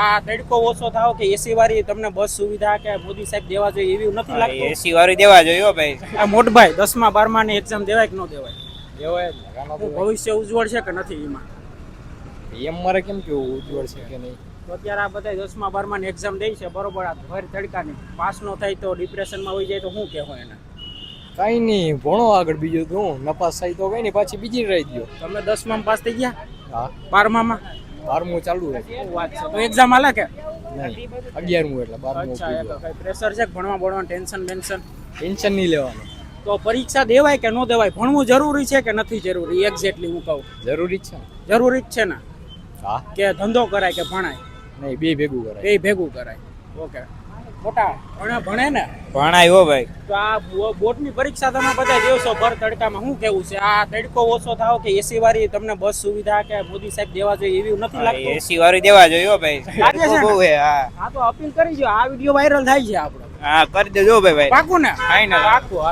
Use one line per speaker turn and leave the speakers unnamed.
આ તડકો ઓછો થાવ કે એસી વાળી તમને બસ સુવિધા કે મોદી સાહેબ દેવા જોઈએ એવી નથી લાગતું?
એસી વાળી દેવા જોઈએ હો ભાઈ.
આ મોટભાઈ 10મા 12મા ની એક્ઝામ દેવાય કે ન દેવાય?
દેવાય જ ને.
ભવિષ્ય ઉજ્જવળ છે કે નથી એમાં?
એમ મારે કેમ કેવું ઉજ્જવળ છે કે નહીં?
તો અત્યારે આ બધા 10મા 12મા ની એક્ઝામ દે છે બરોબર, આ ભર તડકાની પાસ નો થાય તો ડિપ્રેશનમાં હોઈ જાય તો શું કહેવો એને?
કઈ નહીં, ભણો આગળ, બીજું તો હું નપાસ થાય તો કઈ નહીં, પાછી બીજી રહી દો.
તમે 10મા પાસ થઈ ગયા?
હા,
12મા
12મું ચાલુ રહે.
શું વાત છે? તો એક્ઝામ હાલે કે
નહીં, 11મું એટલે 12મું.
અચ્છા, કઈ પ્રેશર છે કે ભણવા ભણવાનું ટેન્શન બેન્શન?
ટેન્શન નહીં લેવાનું.
તો પરીક્ષા દેવાય કે ન દેવાય? ભણવું જરૂરી છે કે નથી જરૂરી? એક્ઝેક્ટલી હું કહું
જરૂરી જ છે ને.
જરૂરી જ છે ને?
હા,
કે ધંધો કરાય કે ભણાય?
નહીં, બે ભેગું કરાય.
બે ભેગું કરાય. ઓકે, મોટા ભણે ને
ભણાય હો ભાઈ.
તો આ બોર્ડની પરીક્ષા તમે બધા દેવશો ભર તડકામાં, શું કેવું છે? આ તડકો ઓછો થાવ કે એસી વાળી તમને બસ સુવિધા કે મોદી સાહેબ દેવા જોઈએ એવી નથી લાગતું?
એસી વાળી દેવા જોઈએ હો ભાઈ.
લાગે છે ને?
બહુ હે. હા
હા, તો અપીલ કરી જો, આ વિડીયો વાયરલ થાય છે આપણો.
હા, કરી દેજો ભાઈ.
પાકું ને?
ફાઇનલ.
પાકું.